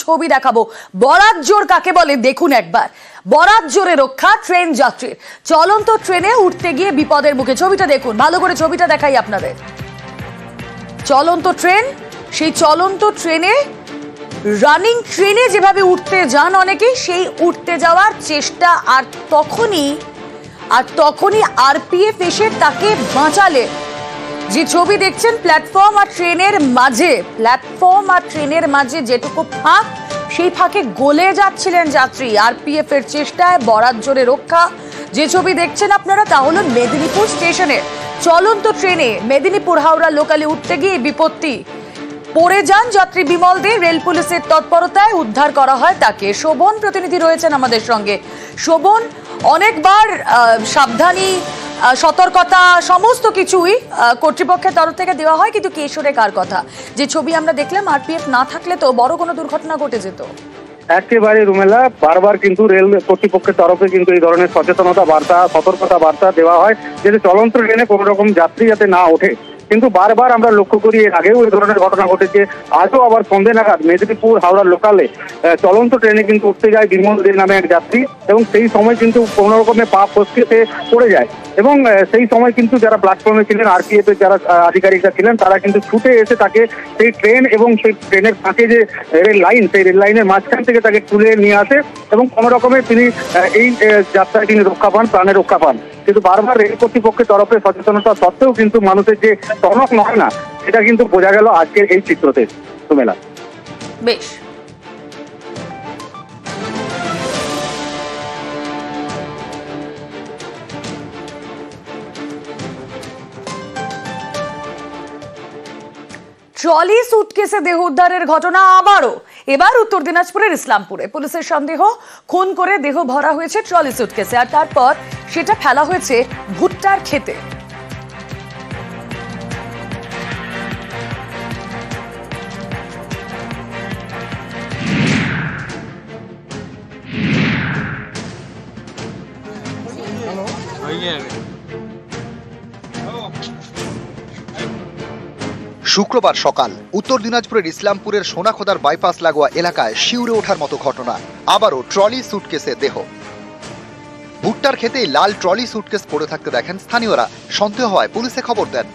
ছবি দেখাবো। বরাত জোর কাকে বলে দেখুন একবার। বরাত জোরে রক্ষা ট্রেন যাত্রীর। চলন্ত ট্রেনে উঠতে গিয়ে বিপদের মুখে। ছবিটা দেখুন, ভালো করে ছবিটা দেখাই আপনাদের। চলন্ত ট্রেন, সেই চলন্ত ট্রেনে, রানিং ট্রেনে যেভাবে উঠতে যান অনেকে, সেই উঠতে যাওয়ার চেষ্টা, আর তখনই আরপিএফ এসে তাকে বাঁচালে। যে ছবি দেখছেন প্ল্যাটফর্ম আর ট্রেনের মাঝে যেটুকু ফাঁক, সেই ফাঁকে গলে যাচ্ছিলেন যাত্রী। আরপিএফ এর চেষ্টায় বরাত জোরে রক্ষা। যে ছবি দেখছেন আপনারা তা হলো মেদিনীপুর স্টেশনের চলন্ত ট্রেনে মেদিনীপুর হাওড়া লোকালে উঠতে গিয়ে বিপত্তি। পড়ে যান যাত্রী বিমল দে। রেল পুলিশের তৎপরতায় উদ্ধার করা হয় তাকে। শোভন প্রতিনিধি রয়েছেন আমাদের সঙ্গে। শোভন, অনেকবার সাবধানী, সতর্কতা সমস্ত কিছুই কর্তৃপক্ষের তরফ থেকে দেওয়া হয়, কিন্তু কেশরে কার কথা? যে ছবি আমরা দেখলাম, আরপিএফ না থাকলে তো বড় কোনো দুর্ঘটনা ঘটে যেত। একেবারে রুমেলা, বারবার কিন্তু রেল কর্তৃপক্ষের তরফে কিন্তু এই ধরনের সচেতনতা বার্তা, সতর্কতা বার্তা দেওয়া হয় যাতে চলন্ত ট্রেনে কোনো রকম যাত্রী যাতে না ওঠে। কিন্তু বারবার আমরা লক্ষ্য করি, এর আগেও এই ধরনের ঘটনা ঘটেছে। আজও আবার সন্ধ্যে নাগাদ মেদিনীপুর হাওড়া লোকালে চলন্ত ট্রেনে কিন্তু উঠতে যায় বিমল দে নামে এক যাত্রী, এবং সেই সময় কিন্তু কোনো রকমের পা ফসকে পড়ে যায়। এবং সেই সময় কিন্তু যারা প্ল্যাটফর্মে ছিলেন, আরপিএফ এর যারা আধিকারিকরা ছিলেন, তারা কিন্তু ছুটে এসে তাকে সেই ট্রেন এবং সেই ট্রেনের ফাঁকে যে রেল লাইন, সেই রেল লাইনের মাঝখান থেকে তাকে তুলে নিয়ে আসে, এবং কোনো রকমের তিনি এই যাত্রায় তিনি রক্ষা পান, প্রাণে রক্ষা পান। কিন্তু বারবার রেল কর্তৃপক্ষের তরফে সচেতনতা সত্ত্বেও কিন্তু মানুষের যে টনক নয় না, সেটা কিন্তু বোঝা গেল আজকের এই চিত্রতে। সুমেলা, বেশ। ট্রলি সুটকেসে দেহ উদ্ধারের ঘটনা আবারও। এবার উত্তর দিনাজপুরের ইসলামপুরে পুলিশের সন্দেহ, খুন করে দেহ ভরা হয়েছে ট্রলি সুটকেসে, আর তারপর সেটা ফেলা হয়েছে ভুট্টার ক্ষেতে। শুক্রবার সকাল উত্তর দিনাজপুরের ইসলামপুরের সোনাখোদার বাইপাস লাগোয়া এলাকায় শিউরে ওঠার মতো ঘটনা। আবারও ট্রলি সুটকেসে দেহ। ভুট্টার খেতেই লাল ট্রলি সুটকেস পড়ে থাকতে দেখেন স্থানীয়রা। সন্দেহ হয়, পুলিশে খবর দেন।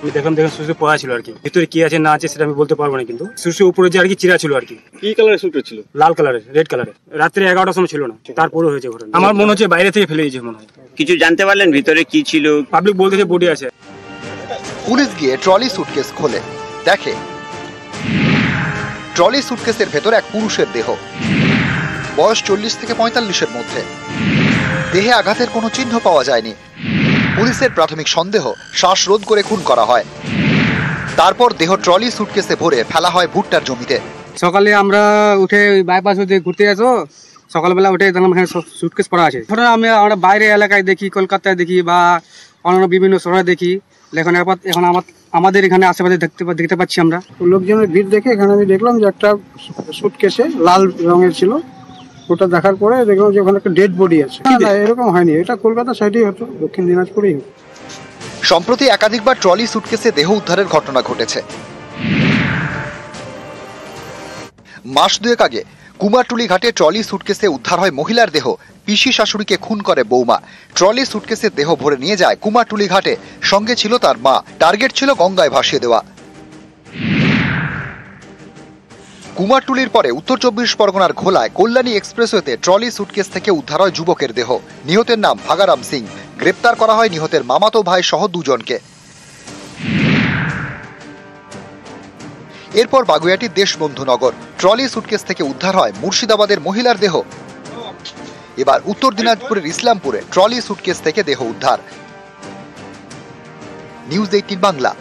আমি দেখলাম সুসে পড়া ছিল আর কি, ভিতরে কি আছে না আছে সেটা আমি বলতে পারবো না, কিন্তু সুসে উপরে যে আর কি চিরা ছিল আর কি। কি কালারের সুটকেস ছিল? লাল কালারের, রেড কালারের। রাত্রে 11টার সময় ছিল না, তারপরে হয়েছে ঘটনা। আমার মনে হচ্ছে বাইরে থেকে ফেলে দিয়েছে মনে হয়। কিছু জানতে পারলেন ভিতরে কি ছিল? পাবলিক বলতেছে বডি আছে। পুলিশ গিয়ে ট্রলি সুটকেস খোলে, দেখে ট্রলি সুটকেসের ভেতর এক পুরুষের দেহ, বয়স 40 থেকে 45-এর মধ্যে। দেহে আঘাতের কোনো চিহ্ন পাওয়া যায়নি। পুলিশের প্রাথমিক সন্দেহ শ্বাসরোধ করে খুন করা হয়। তারপর দেহ ট্রলি সুটকেসে ভরে ফেলা হয় ভুট্টার জমিতে। সকালে আমরা উঠে বাইপাস হতে ঘুরতে যাচ্ছো, সকালবেলা উঠে দেখলাম এখানে সুটকেস পড়া আছে। আমরা বাইরে এলাকায় দেখি, কলকাতায় দেখি বা অন্যান্য বিভিন্ন শহরে দেখি। এখন আমাদের এখানে আশেপাশে দেখতে পাচ্ছি আমরা। লোকজনের ভিড় দেখে এখানে আমি দেখলাম যে একটা সুটকেসে লাল রঙের ছিল। ওটা দেখার পরে দেখলাম যে ওখানে একটা ডেড বডি আছে। না, এরকম হয়নি, এটা কলকাতা সাইডেই হতো, দক্ষিণ দিনাজপুরেই হতো। সম্প্রতি একাধিকবার ট্রলি সুটকেসে দেহ উদ্ধারের ঘটনা ঘটেছে। মাস দুয়েক আগে কুমারটুলি ঘাটে ট্রলি সুটকেসে উদ্ধার হয় মহিলার দেহ। পিসি শাশুড়িকে খুন করে বৌমা। ট্রলি সুটকেসের দেহ ভরে নিয়ে যায় কুমারটুলি ঘাটে। সঙ্গে ছিল তার মা। টার্গেট ছিল গঙ্গায় ভাসিয়ে দেওয়া। কুমারটুলির পরে উত্তর 24 পরগনার ঘোলায় কল্যাণী এক্সপ্রেসওয়েতে ট্রলি সুটকেস থেকে উদ্ধার হয় যুবকের দেহ। নিহতের নাম ভাগারাম সিং। গ্রেপ্তার করা হয় নিহতের মামাতো ভাই সহ দুজনকে। এরপর বাগুইআটির দেশবন্ধুনগর ট্রলি সুটকেস থেকে উদ্ধার হয় মুর্শিদাবাদের মহিলার দেহ। এবার উত্তর দিনাজপুরের ইসলামপুরে ট্রলি সুটকেস থেকে দেহ উদ্ধার। নিউজ 18 বাংলা।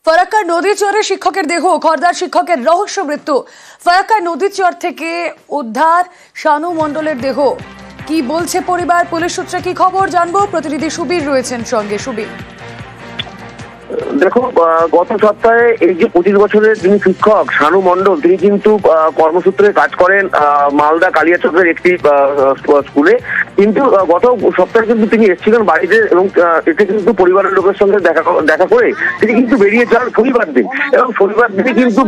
ফারাক্কার নদীর চরে শিক্ষকের দেহ, খড়দার শিক্ষকের রহস্য মৃত্যু। ফারাক্কার নদীর চর থেকে উদ্ধার শানু মণ্ডলের দেহ। কি বলছে পরিবার, পুলিশ সূত্রে কি খবর জানবো? প্রতিনিধি সুবীর রয়েছেন সঙ্গে। সুবীর, দেখো, গত সপ্তাহে এই যে 25 বছরের যিনি শিক্ষক শানু মণ্ডল, তিনি কিন্তু কর্মসূত্রে কাজ করেন মালদা কালিয়াচকের একটি স্কুলে। কিন্তু গত সপ্তাহে কিন্তু তিনি এসেছিলেন বাড়িতে এবং এতে কিন্তু পরিবারের লোকের সঙ্গে দেখা করে তিনি কিন্তু বেরিয়ে যান শনিবার দিন। এবং শনিবার দিনে কিন্তু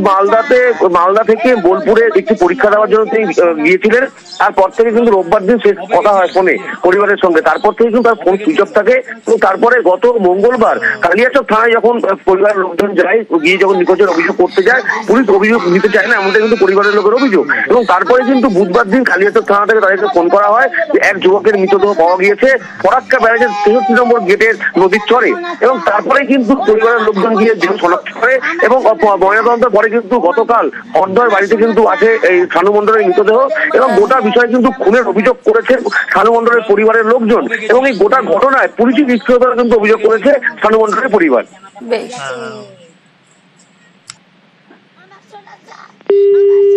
মালদা থেকে বোলপুরে একটি পরীক্ষা দেওয়ার জন্য তিনি গিয়েছিলেন। তারপর থেকে কিন্তু রোববার দিন শেষ কথা হয় ফোনে পরিবারের সঙ্গে। তারপর থেকে কিন্তু তার ফোন সুইচ অফ থাকে। এবং তারপরে গত মঙ্গলবার কালিয়াচক থানায় যখন পরিবারের লোকজন যায়, গিয়ে যখন নিখোঁজের অভিযোগ করতে যায়, পুলিশ অভিযোগ নিতে চায় না, এমনটা কিন্তু পরিবারের লোকের অভিযোগ। এবং তারপরে কিন্তু বুধবার দিন কালিয়াচক থানা থেকে তাদেরকে ফোন করা হয় যে এক যুবকের মৃতদেহ পাওয়া গিয়েছে ফরাক্কা ব্যারাজের 63 নম্বর গেটের নদীর চরে। এবং তারপরে কিন্তু পরিবারের লোকজন গিয়ে দেহ শনাক্ত করে এবং ময়নাতদন্তের পরে কিন্তু গতকাল অর্ধয়ের বাড়িতে কিন্তু আছে এই শানু মণ্ডলের মৃতদেহ। এবং গোটা বিষয়ে কিন্তু খুনের অভিযোগ করেছে শানু মণ্ডলের পরিবারের লোকজন। এবং এই গোটা ঘটনায় পুলিশি নিষ্ক্রিয়তার কিন্তু অভিযোগ করেছে শানু মণ্ডলের পরিবার।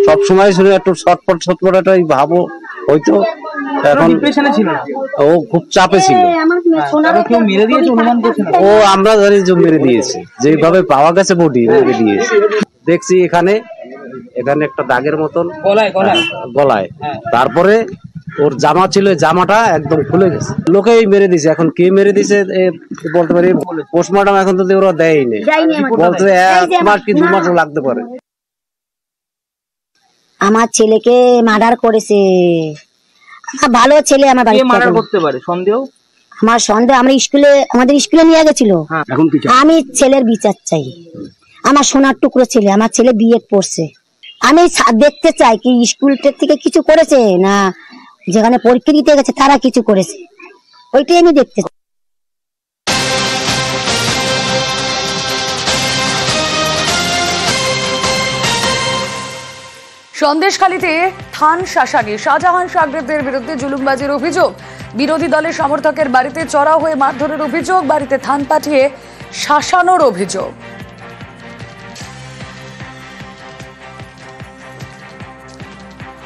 সবসময় শুনে একটু ছটপট ছটপটাটাই ভাবো হয়তো। এখন ও খুব চাপে ছিল। ও আমরা জানি যে মেরে দিয়েছে, যেভাবে পাওয়া গেছে বডি মেরে দিয়েছে। দেখছি এখানে একটা দাগের মতন গলায়। তারপরে ওর জামা ছিল, জামাটা একদম খুলে গেছে। লোকেই মেরে দিছে। এখন কে মেরে দিছে বলতে পারি। পোস্টমর্টম এখন তো ওরা দেয়নি, বলতে 1 মাস কি 2 মাসও লাগতে পারে। আমার ছেলেকে মার্ডার করেছে। ভালো ছেলে আমার বাড়িতে মার্ডার করতে পারে সন্দেহ। আমার সন্দেহ, আমাদের স্কুলে নিয়ে গেছিল। আমি ছেলের বিচার চাই। আমার সোনার টুকরো ছেলে, আমার ছেলে বিয়ে পড়ছে। আমি দেখতে চাই কি স্কুলটা থেকে কিছু করেছে না যেখানে পরীক্ষা দিতে গেছে তারা কিছু করেছে, ওইটাই আমি দেখতে চাই। সন্দেশখালীতে থান শাসানি শাহজাহান সাগরেবদের বিরুদ্ধে জুলুমবাজির অভিযোগ। বিরোধী দলের সমর্থকের বাড়িতে চড়াও হয়ে মারধরের অভিযোগ, বাড়িতে থান পাঠিয়ে শাসানোর অভিযোগ।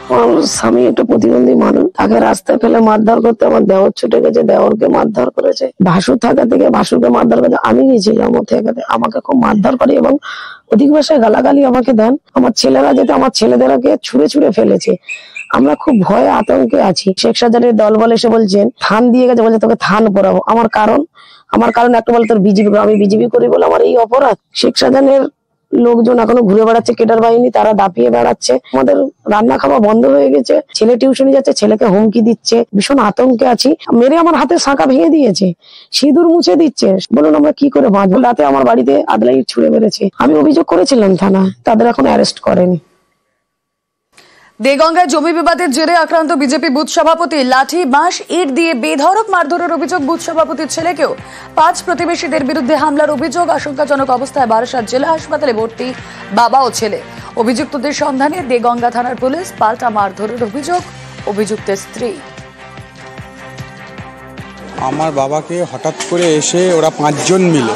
আমার স্বামী একটা প্রতিবন্ধী মানুষ, তাকে রাস্তায় ফেলে মারধর করতে আমার দেওর ছুটে গেছে, দেওরকে মারধর করেছে। ভাসুর থাকা থেকে ভাসুরকে মারধর করেছে। আমি গেছিলাম থেকে আমাকে খুব মারধর করে এবং অধিক ভাষায় গালাগালি আমাকে দেন। আমার ছেলেরা যেতে আমার ছেলেদেরকে ছুঁড়ে ফেলেছে। আমরা খুব ভয়ে আতঙ্কে আছি। শেখ শাহজাহানের দল বলে এসে বলছেন থান দিয়ে গেছে, বলছে তোকে থান পরাবো। আমার কারণ একটা বলে তোর বিজেপি, আমি বিজেপি করি বলে আমার এই অপরাধ। শেখ শাহজাহানের লোকজন এখনো ঘুরে বেড়াচ্ছে, কেডার বাহিনী, তারা দাপিয়ে বেড়াচ্ছে। আমাদের রান্না খাওয়া বন্ধ হয়ে গেছে। ছেলে টিউশনে যাচ্ছে, ছেলেকে হুমকি দিচ্ছে। ভীষণ আতঙ্কে আছি। মেরে আমার হাতে শাঁখা ভেঙে দিয়েছে, সিঁদুর মুছে দিচ্ছে। বলুন আমরা কি করে বাঁচবো? রাতে আমার বাড়িতে আদলাই ছুঁড়ে মেরেছে। আমি অভিযোগ করেছিলাম থানায়, তাদের এখন অ্যারেস্ট করেনি। দেগঙ্গায় জমি বিবাদের জেরে আক্রান্ত বিজেপি বুথ সভাপতি, লাঠি বাঁশ ইট দিয়ে বেধড়ক মারধরের অভিযোগ বুথ সভাপতির ছেলেকেও। 5 প্রতিবেশীদের বিরুদ্ধে হামলার অভিযোগ। আশঙ্কাজনক অবস্থায় বারাসাত জেলা হাসপাতালে ভর্তি বাবা ও ছেলে। অভিযুক্তদের সন্ধানে দেগঙ্গা থানার পুলিশ। পাল্টা মারধরের অভিযোগ অভিযুক্তের স্ত্রী। আমার বাবাকে হঠাৎ করে এসে ওরা 5 জন মিলে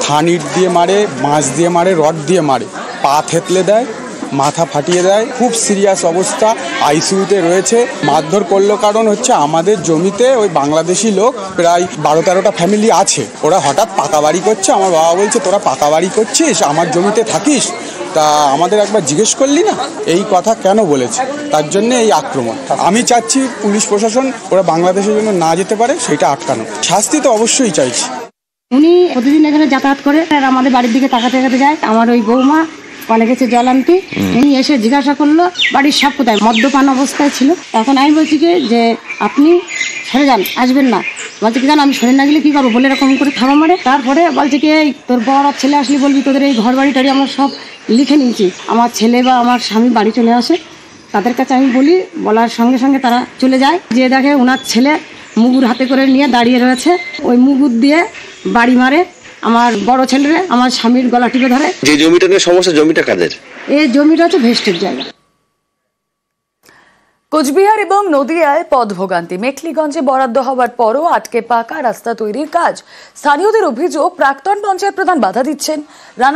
থান ইট দিয়ে মারে, বাঁশ দিয়ে মারে, রড দিয়ে মারে, পা থেতলে দেয়, মাথা ফাটিয়ে দেয়। খুব সিরিয়াস অবস্থা, আইসিইউতে রয়েছে। মারধর করলো কারণ হচ্ছে আমাদের জমিতে ওই বাংলাদেশি লোক প্রায় 12-13টা ফ্যামিলি আছে। ওরা হঠাৎ পাকা বাড়ি করছে। আমার বাবা বলছে তোরা পাকা বাড়ি করছিস, আমার জমিতে থাকিস, তা আমাদের একবার জিজ্ঞেস করলি না? এই কথা কেন বলেছে, তার জন্য এই আক্রমণ। আমি চাচ্ছি পুলিশ প্রশাসন ওরা বাংলাদেশের জন্য না যেতে পারে সেটা আটকানো। শাস্তি তো অবশ্যই চাইছি। উনি প্রতিদিন এখানে যাতায়াত করে আর আমাদের বাড়ির দিকে তাকাতে যায়। আমার ওই বৌমা কলে গেছে জল আনতে, উনি এসে জিজ্ঞাসা করলো বাড়ির সব কোথায়। মদ্যপান অবস্থায় ছিল। তখন আমি বলছি কি যে আপনি সরে যান, আসবেন না। বলছে কি জান আমি সরে না গেলে কি করবো বলে এরকম করে থামা মারে। তারপরে বলছে কি এই তোর বড় ছেলে আসলে বলবি তোদের এই ঘর বাড়ি টাড়ি আমরা সব লিখে নিয়েছি। আমার ছেলে বা আমার স্বামী বাড়ি চলে আসে, তাদের কাছে আমি বলার সঙ্গে সঙ্গে তারা চলে যায়। যে দেখে ওনার ছেলে মুগুর হাতে করে নিয়ে দাঁড়িয়ে রয়েছে, ওই মুগুর দিয়ে বাড়ি মারে। আমার বড় ছেলেরে আমার স্বামীর গলা টিপে ধরে। যে জমিটা নিয়ে সমস্যা, জমিটা কাদের? এই জমিটা হচ্ছে ভেস্টের জায়গা। কোচবিহার এবং নদিয়ায় পথ ভোগান্তি। মেখলিগঞ্জে বরাদ্দ হওয়ার পরও আটকে পাকা রাস্তা তৈরির কাজ। স্থানীয়দের অভিযোগ প্রাক্তন পঞ্চায়েত প্রধান বাধা দিচ্ছেন। রানা